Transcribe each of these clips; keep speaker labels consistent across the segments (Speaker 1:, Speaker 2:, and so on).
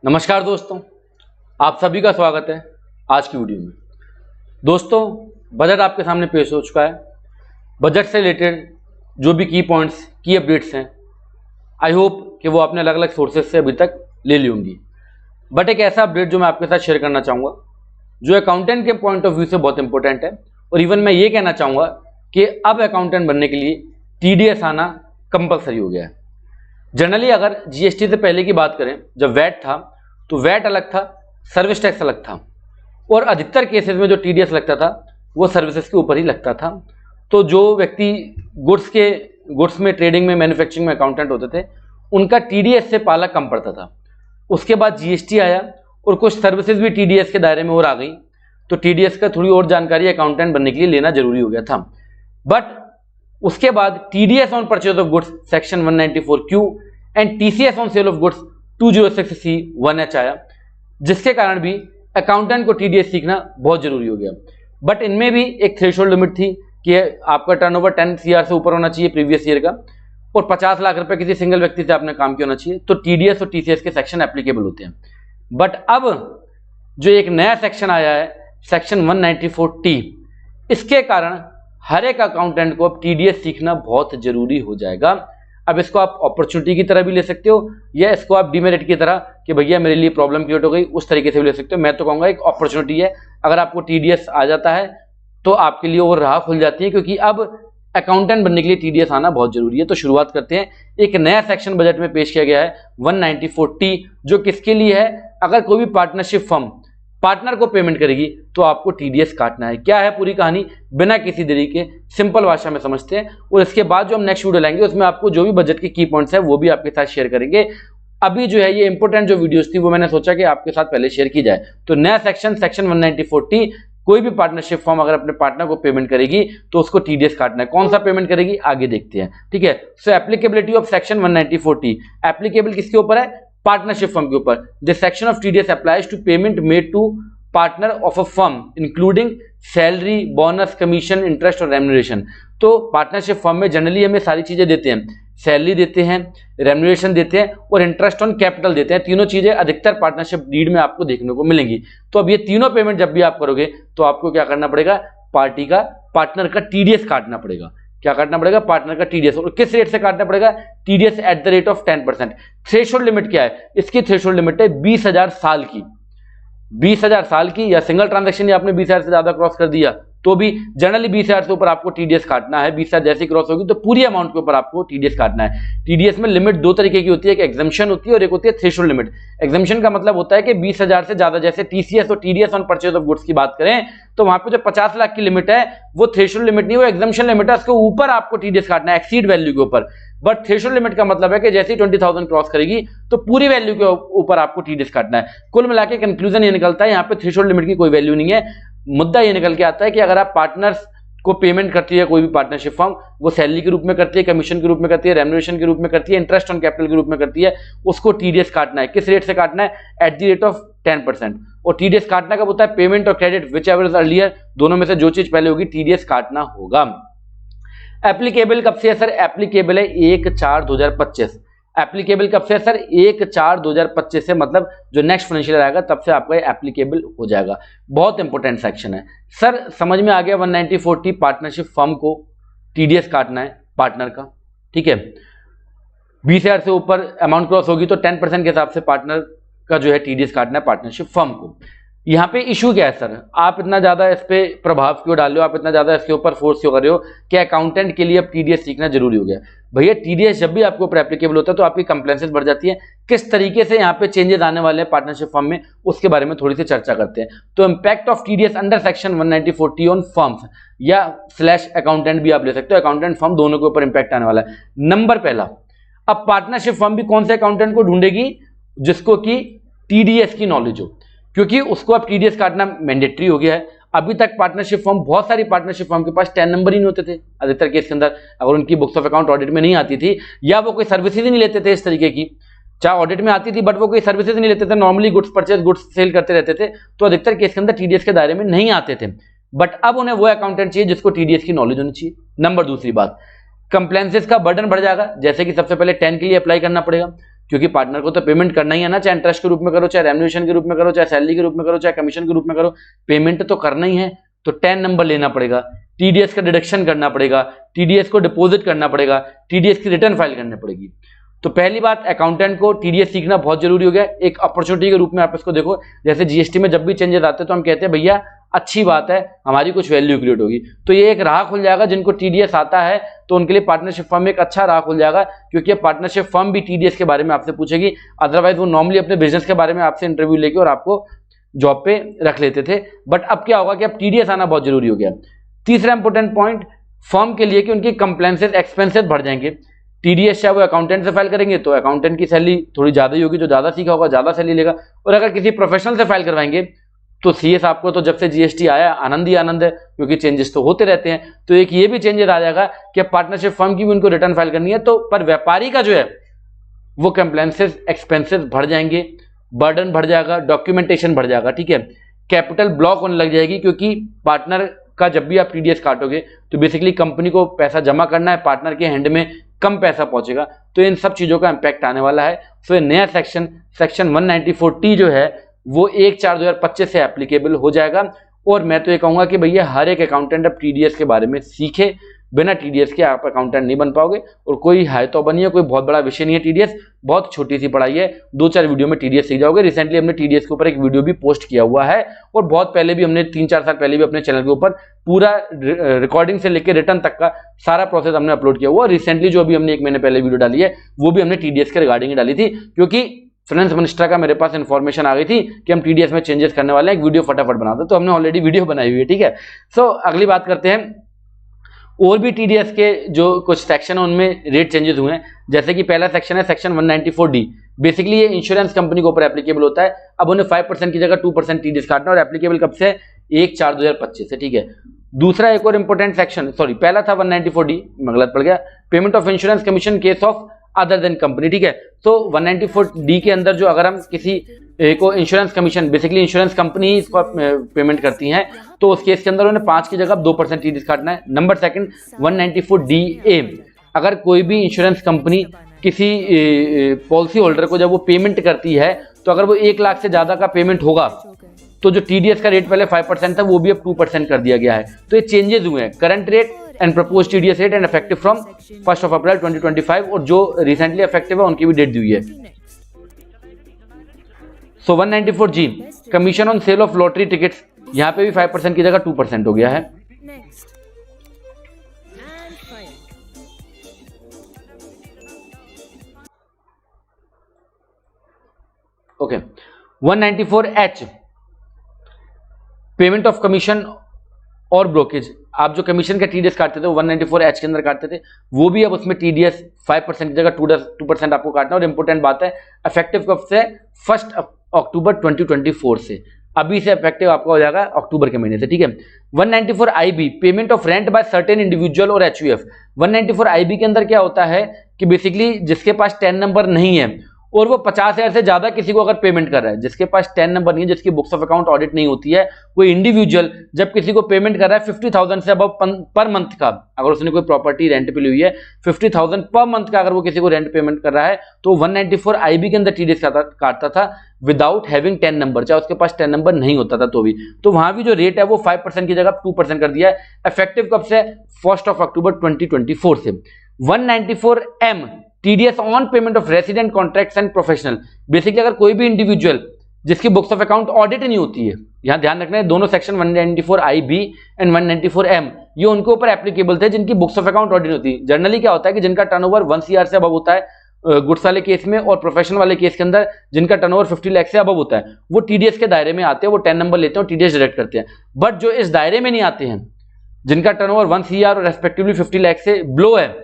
Speaker 1: नमस्कार दोस्तों, आप सभी का स्वागत है आज की वीडियो में। दोस्तों, बजट आपके सामने पेश हो चुका है। बजट से रिलेटेड जो भी की पॉइंट्स, की अपडेट्स हैं, आई होप कि वो आपने अलग अलग सोर्सेज से अभी तक ले ली होंगी। बट एक ऐसा अपडेट जो मैं आपके साथ शेयर करना चाहूँगा जो अकाउंटेंट के पॉइंट ऑफ व्यू से बहुत इंपॉर्टेंट है, और इवन मैं ये कहना चाहूँगा कि अब अकाउंटेंट बनने के लिए TDS आना कंपलसरी हो गया है। जनरली अगर GST से पहले की बात करें, जब वैट था तो वैट अलग था, सर्विस टैक्स अलग था, और अधिकतर केसेस में जो TDS लगता था वो सर्विसेज के ऊपर ही लगता था। तो जो व्यक्ति गुड्स में, ट्रेडिंग में, मैन्युफैक्चरिंग में अकाउंटेंट होते थे, उनका TDS से पाला कम पड़ता था। उसके बाद GST आया और कुछ सर्विसेज भी TDS के दायरे में और आ गई, तो TDS का थोड़ी और जानकारी अकाउंटेंट बनने के लिए लेना जरूरी हो गया था। बट उसके बाद TDS on purchase of goods section 194Q and TCS on sale of goods 206C1H आया, जिसके कारण भी अकाउंटेंट को TDS सीखना बहुत जरूरी हो गया। बट इनमें भी एक थ्रेशोल्ड लिमिट थी कि आपका टर्नओवर 10 CR से ऊपर होना चाहिए प्रीवियस ईयर का, और 50 लाख रुपए किसी सिंगल व्यक्ति से आपने काम किया होना चाहिए, तो TDS और TCS के सेक्शन एप्लीकेबल होते हैं। बट अब जो एक नया सेक्शन आया है, सेक्शन 194T, इसके कारण हर एक अकाउंटेंट को अब TDS सीखना बहुत जरूरी हो जाएगा। अब इसको आप अपॉर्चुनिटी की तरह भी ले सकते हो, या इसको आप डिमेरिट की तरह कि भैया मेरे लिए प्रॉब्लम क्रिएट हो गई, उस तरीके से भी ले सकते हो। मैं तो कहूँगा एक अपॉर्चुनिटी है। अगर आपको TDS आ जाता है तो आपके लिए और राह खुल जाती है, क्योंकि अब अकाउंटेंट बनने के लिए TDS आना बहुत जरूरी है। तो शुरुआत करते हैं। एक नया सेक्शन बजट में पेश किया गया है 194T, जो किसके लिए है? अगर कोई भी पार्टनरशिप फर्म पार्टनर को पेमेंट करेगी तो आपको TDS काटना है। क्या है पूरी कहानी, बिना किसी देरी के सिंपल भाषा में समझते हैं, और इसके बाद जो हम नेक्स्ट वीडियो लाएंगे उसमें आपको जो भी बजट के की पॉइंट्स है वो भी आपके साथ शेयर करेंगे। अभी जो है ये इंपॉर्टेंट जो वीडियोस थी वो मैंने सोचा कि आपके साथ पहले शेयर की जाए। तो नया सेक्शन 194T, कोई भी पार्टनरशिप फर्म अगर अपने पार्टनर को पेमेंट करेगी तो उसको TDS काटना है। कौन सा पेमेंट करेगी आगे देखते हैं, ठीक है। So applicability of section 194T, applicable किसके ऊपर है? पार्टनरशिप फर्म के ऊपर। This section of TDS applies to payment made to partner of a firm including salary, bonus, commission, interest और रेम्यूनरेशन। तो पार्टनरशिप फर्म में जनरली हमें सारी चीजें देते हैं, सैलरी देते हैं, रेम्यूनरेशन देते हैं और इंटरेस्ट ऑन कैपिटल देते हैं। तीनों चीजें अधिकतर पार्टनरशिप डीड में आपको देखने को मिलेंगी। तो अब ये तीनों पेमेंट जब भी आप करोगे तो आपको क्या करना पड़ेगा? पार्टनर का TDS काटना पड़ेगा। क्या काटना पड़ेगा? पार्टनर का TDS। और किस रेट से काटना पड़ेगा? TDS at the rate of 10%। Threshold limit क्या है? इसकी थ्रेशोल्ड लिमिट है 20,000 साल की। 20,000 साल की, या सिंगल ट्रांजैक्शन या आपने 20,000 से ज्यादा क्रॉस कर दिया तो भी जनरली 20,000 से ऊपर आपको TDS काटना है। 20,000 जैसी क्रॉस होगी तो पूरी अमाउंट के ऊपर आपको TDS काटना है। TDS में लिमिट दो तरीके की होती है, एक एग्जम्पशन होती है और एक होती है थ्रेशोल्ड लिमिट। एग्जम्पशन का मतलब होता है कि 20,000 से ज्यादा, जैसे TCS और TDS on purchase of goods की बात करें तो वहां पे जो 50 लाख की लिमिट है वो थ्रेशोल्ड लिमिट नहीं, वो एग्जम्पशन लिमिट है। उसके ऊपर आपको TDS काटना है, एक्सीड वैल्यू के ऊपर। बट थ्रेशोल्ड लिमिट का मतलब है कि जैसे ही 20,000 क्रॉस करेगी तो पूरी वैल्यू के ऊपर आपको TDS काटना है। कुल मिलाकर कंक्लूजन ये निकलता है, यहाँ पे थ्रेशोल्ड लिमिट की कोई वैल्यू नहीं है। मुद्दा ये निकल के आता है कि अगर आप पार्टनर्स को पेमेंट करती है कोई भी पार्टनरशिप फर्म, वो सैलरी के रूप में करती है, कमीशन के रूप में करती है, रेम्यूनरेशन के रूप में करती है, इंटरेस्ट ऑन कैपिटल के रूप में करती है, उसको TDS काटना है। किस रेट से काटना है? At the rate of 10%। और TDS काटना कब होता है? पेमेंट और credit which ever is earlier, दोनों में से जो चीज पहले होगी TDS काटना होगा। एप्लीकेबल कब से है सर? एप्लीकेबल है 1/4/2025। एप्लीकेबल कब से है सर? 1/4/2025 से, मतलब जो नेक्स्ट फाइनेंशियल ईयर आएगा तब से आपका एप्लीकेबल हो जाएगा। बहुत इंपॉर्टेंट सेक्शन है सर। समझ में आ गया? 194T, पार्टनरशिप फर्म को TDS काटना है पार्टनर का, ठीक है। 20,000 से ऊपर अमाउंट क्रॉस होगी तो 10% के हिसाब से पार्टनर का जो है TDS काटना है पार्टनरशिप फर्म को। यहाँ पे इशू क्या है सर? आप इतना ज्यादा इस पे प्रभाव क्यों डाल रहे हो, आप इतना ज्यादा इसके ऊपर फोर्स क्यों कर रहे हो कि अकाउंटेंट के लिए अब TDS सीखना जरूरी हो गया? भैया TDS जब भी आपके ऊपर एप्लीकेबल होता है तो आपकी कंप्लेंसेस बढ़ जाती है। किस तरीके से यहाँ पे चेंजेस आने वाले हैं पार्टनरशिप फर्म में, उसके बारे में थोड़ी सी चर्चा करते हैं। तो impact of TDS under section 194T on firms, या / अकाउंटेंट भी आप ले सकते हो, अकाउंटेंट फर्म दोनों के ऊपर इंपैक्ट आने वाला है। नंबर पहला, अब पार्टनरशिप फर्म भी कौन से अकाउंटेंट को ढूंढेगी? जिसको कि TDS की नॉलेज हो, क्योंकि उसको अब TDS काटना मैंडेटरी हो गया है। अभी तक पार्टनरशिप फर्म, बहुत सारी पार्टनरशिप फर्म के पास 10 नंबर ही नहीं होते थे अधिकतर केस के अंदर, अगर उनकी बुक्स ऑफ अकाउंट ऑडिट में नहीं आती थी, या वो कोई सर्विसेज ही नहीं लेते थे इस तरीके की। चाहे ऑडिट में आती थी बट वो कोई सर्विसेज नहीं लेते थे, normally goods purchase, goods sale करते रहते थे, तो अधिकतर केस के अंदर TDS के दायरे में नहीं आते थे। बट अब उन्हें वो अकाउंटेंट चाहिए जिसको TDS की नॉलेज होनी चाहिए। नंबर दूसरी बात, कंप्लेंसेस का बर्डन बढ़ जाएगा। जैसे कि सबसे पहले 10 के लिए अप्लाई करना पड़ेगा, क्योंकि पार्टनर को तो पेमेंट करना ही है ना, चाहे इंटरेस्ट के रूप में करो, चाहे रेम्युनरेशन के रूप में करो, चाहे सैलरी के रूप में करो, चाहे कमीशन के रूप में करो, पेमेंट तो करना ही है। तो 10 नंबर लेना पड़ेगा, टीडीएस का डिडक्शन करना पड़ेगा, टीडीएस को डिपॉजिट करना पड़ेगा, टीडीएस की रिटर्न फाइल करनी पड़ेगी। तो पहली बात, अकाउंटेंट को टीडीएस सीखना बहुत जरूरी हो गया। एक अपॉर्चुनिटी के रूप में आप इसको देखो, जैसे जीएसटी में जब भी चेंजेस आते हैं तो हम कहते हैं भैया अच्छी बात है, हमारी कुछ वैल्यू क्रिएट होगी। तो ये एक राह खुल जाएगा, जिनको टीडीएस आता है तो उनके लिए पार्टनरशिप फर्म एक अच्छा राह खुल जाएगा, क्योंकि पार्टनरशिप फर्म भी टीडीएस के बारे में आपसे पूछेगी। अदरवाइज वो नॉर्मली अपने बिजनेस के बारे में आपसे इंटरव्यू लेके और आपको जॉब पे रख लेते थे। बट अब क्या होगा कि अब टीडीएस आना बहुत जरूरी हो गया। तीसरा इंपॉर्टेंट पॉइंट फर्म के लिए कि उनकी कंप्लायंसेस एक्सपेंसेस बढ़ जाएंगे। टीडीएस चाहे वो अकाउंटेंट से फाइल करेंगे तो अकाउंटेंट की सैलरी थोड़ी ज्यादा ही होगी, जो ज्यादा सीखा होगा ज्यादा सैलरी लेगा। और अगर किसी प्रोफेशनल से फाइल करवाएंगे तो सीए साहब को तो जब से जीएसटी आया आनंद ही आनंद है, क्योंकि चेंजेस तो होते रहते हैं। तो एक ये भी चेंजेस आ जाएगा कि पार्टनरशिप फर्म की भी उनको रिटर्न फाइल करनी है। तो पर व्यापारी का जो है वो कंप्लायंसेस एक्सपेंसेस बढ़ जाएंगे, बर्डन बढ़ जाएगा, डॉक्यूमेंटेशन बढ़ जाएगा, ठीक है। कैपिटल ब्लॉक होने लग जाएगी, क्योंकि पार्टनर का जब भी आप टीडीएस काटोगे तो बेसिकली कंपनी को पैसा जमा करना है, पार्टनर के हैंड में कम पैसा पहुंचेगा। तो इन सब चीजों का इंपैक्ट आने वाला है। तो ये नया सेक्शन 194T जो है वो 1/4/2025 से एप्लीकेबल हो जाएगा। और मैं तो ये कहूंगा कि भैया हर एक अकाउंटेंट अब टीडीएस के बारे में सीखे, बिना टीडीएस के आप अकाउंटेंट नहीं बन पाओगे। और कोई है तो बनिए, कोई बहुत बड़ा विषय नहीं है टीडीएस, बहुत छोटी सी पढ़ाई है, 2-4 वीडियो में टीडीएस सीख जाओगे। रिसेंटली हमने टीडीएस के ऊपर एक वीडियो भी पोस्ट किया हुआ है, और बहुत पहले भी हमने 3-4 साल पहले भी अपने चैनल के ऊपर पूरा रिकॉर्डिंग से लेकर रिटर्न तक का सारा प्रोसेस हमने अपलोड किया हुआ। रिसेंटली जो अभी हमने 1 महीने पहले वीडियो डाली है वो भी हमने टीडीएस के रिगार्डिंग डाली थी, क्योंकि फाइनेंस मिनिस्टर का मेरे पास इंफॉर्मेशन आ गई थी कि हम टीडीएस में चेंजेस करने वाले हैं, एक वीडियो फटाफट बना दो। तो हमने ऑलरेडी वीडियो बनाई हुई है, ठीक है। सो अगली बात करते हैं, और भी टीडीएस के जो कुछ सेक्शन है उनमें रेट चेंजेस हुए हैं। जैसे कि पहला सेक्शन है सेक्शन 194D, बेसिकली ये इंश्योरेंस कंपनी के ऊपर एप्लीकेबल होता है। अब उन्हें 5% की जगह 2% टीडीएस काटना, और एप्लीकेबल कब से? 1/4/2025 से, ठीक है। दूसरा एक और इंपॉर्टेंट सेक्शन, सॉरी पहला था 194D, गलत पड़ गया, payment of insurance commission case of other than company, ठीक है। तो 194D के अंदर जो अगर हम किसी को insurance commission, basically insurance company ही इसको पेमेंट करती हैं, तो उस केस के अंदर उन्हें 5 की जगह 2% टीडीएस काटना है। नंबर सेकंड 194DA, अगर कोई भी इंश्योरेंस कंपनी किसी पॉलिसी होल्डर को जब वो पेमेंट करती है, तो अगर वो 1 लाख से ज्यादा का पेमेंट होगा तो जो टीडीएस का रेट पहले 5% था वो भी अब 2% कर दिया गया है। तो ये चेंजेस हुए हैं, current rate and propose TDS rate and effective from 1 अप्रैल 2025, और जो रिसेंटली इफेक्टिव है उनकी भी डेट दी हुई है। सो 194G, commission on sale of lottery tickets, यहां पे भी 5% की जगह 2% हो गया है। Okay 194H, payment of commission और ब्रोकेज, आप जो कमीशन का टीडीएस काटते थे वो 194H के अंदर काटते थे, वो भी अब उसमें टीडीएस 5% की जगह 2% आपको काटना। और इंपॉर्टेंट बात है, इफेक्टिव कब से? 1 अक्टूबर 2024 से, अभी से इफेक्टिव आपका हो जाएगा अक्टूबर के महीने से, ठीक है। 194IB, payment of rent by certain individual और HUF। 194IB के अंदर क्या होता है कि बेसिकली जिसके पास 10 नंबर नहीं है और वो 50,000 से ज्यादा किसी को अगर पेमेंट कर रहा है, जिसके पास 10 नंबर नहीं है, जिसकी बुक्स ऑफ अकाउंट ऑडिट नहीं होती है, कोई इंडिविजुअल जब किसी को पेमेंट कर रहा है 50,000 से अबव पर मंथ का, अगर उसने कोई प्रॉपर्टी रेंट पे ली हुई है 50,000 पर मंथ का, अगर वो किसी को रेंट पेमेंट कर रहा है, तो 194IB के अंदर टीडीएस काटता था विदाउट हैविंग 10 नंबर, चाहे उसके पास 10 नंबर नहीं होता था तो भी। तो वहां भी जो रेट है वो 5% की जगह 2% कर दिया है। इफेक्टिव कब से? 1 अक्टूबर 2024 से। 194M, TDS on payment of resident contracts and professional, basically अगर कोई भी इंडिविजुअल जिसकी बुक्स ऑफ अकाउंट ऑडिट नहीं होती है, यहां ध्यान रखना है दोनों सेक्शन 194IB एंड 194M ये उनके ऊपर एप्लीकेबल थे जिनकी बुक्स ऑफ अकाउंट ऑडिट होती है। जनरली क्या होता है कि जिनका टर्नओवर 1 CR से अबव होता है गुड्स वाले केस में, और प्रोफेशनल वाले केस के अंदर जिनका टर्नओवर 50 लाख से अबव होता है, वो टीडीएस के दायरे में आते हैं, वो 10 नंबर लेते हैं और टीडीएस डायरेक्ट करते हैं। बट जो इस दायरे में नहीं आते हैं, जिनका टर्नओवर 1 CR और रेस्पेक्टिवली 50 लाख से बिलो है,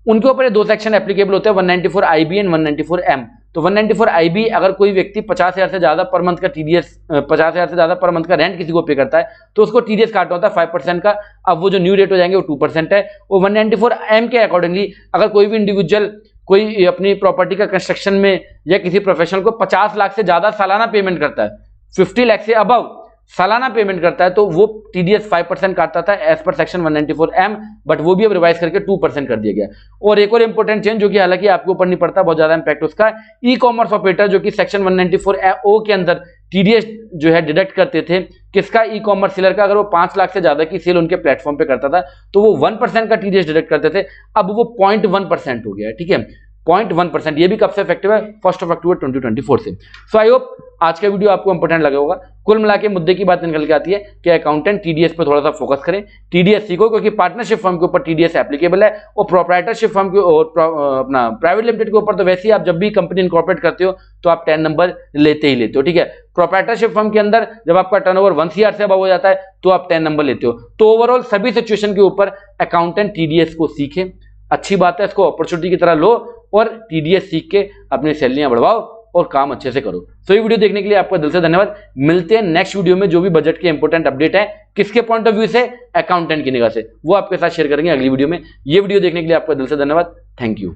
Speaker 1: उनके ऊपर ये 2 सेक्शन एप्लीकेबल होते हैं, 194IB एंड 194M। तो 194IB अगर कोई व्यक्ति 50,000 से ज्यादा पर मंथ का टीडीएस 50,000 से ज्यादा पर मंथ का रेंट किसी को पे करता है तो उसको टीडीएस काटना होता है 5% का। अब वो जो न्यू रेट हो जाएंगे वो 2% है। और 194M के अकॉर्डिंगली अगर कोई भी इंडिविजुअल कोई अपनी प्रॉपर्टी का कंस्ट्रक्शन में या किसी प्रोफेशनल को 50 लाख से ज्यादा सालाना पेमेंट करता है, 50 लाख से अबव, सालाना पेमेंट करता है तो वो TDS 5% काटता था as per section 194M, but वो भी अब रिवाइज करके 2% कर दिया गया। और एक और इंपॉर्टेंट चेंज जो कि हालांकि आपके ऊपर नहीं पड़ता, बहुत ज्यादा इंपैक्ट उसका, ई कॉमर्स ऑपरेटर जो कि सेक्शन 194O के अंदर TDS जो है डिडक्ट करते थे किसका, ई कॉमर्स सेलर का, अगर वो 5 लाख से ज्यादा की सेल उनके प्लेटफॉर्म पे करता था तो वो 1% का TDS डिडक्ट करते थे, अब वो 0.1% हो गया है। ठीक है, 0.1%। ये भी कब से इफेक्टिव है? 1 अक्टूबर 2024 से। सो आई होप आज का वीडियो आपको इंपॉर्टेंट लगा होगा। कुल मिला के मुद्दे की बात निकल के आती है कि अकाउंटेंट TDS पे थोड़ा सा फोकस करें, TDS सीखो, क्योंकि पार्टनरशिप फर्म के ऊपर TDS एप्लीकेबल है और प्रोप्राइटरशिप फर्म के और अपना प्राइवेट लिमिटेड के ऊपर तो वैसे ही आप जब भी कंपनी इनकॉर्पोरेट करते हो तो आप 10 नंबर लेते ही लेते हो। ठीक है, प्रोप्राइटरशिप फर्म के अंदर जब आपका टर्नओवर 1 CR से अबव हो जाता है तो आप 10 नंबर लेते हो। तो ओवरऑल सभी सिचुएशन के ऊपर अकाउंटेंट TDS को सीखे, अच्छी बात है, इसको अपॉर्चुनिटी की तरह लो और TDS सीख के अपनी सैलरियां बढ़वाओ और काम अच्छे से करो। तो ये वीडियो देखने के लिए आपका दिल से धन्यवाद। मिलते हैं नेक्स्ट वीडियो में, जो भी बजट के इंपॉर्टेंट अपडेट है किसके पॉइंट ऑफ व्यू से, अकाउंटेंट की निगाह से, वो आपके साथ शेयर करेंगे अगली वीडियो में। ये वीडियो देखने के लिए आपका दिल से धन्यवाद। Thank you.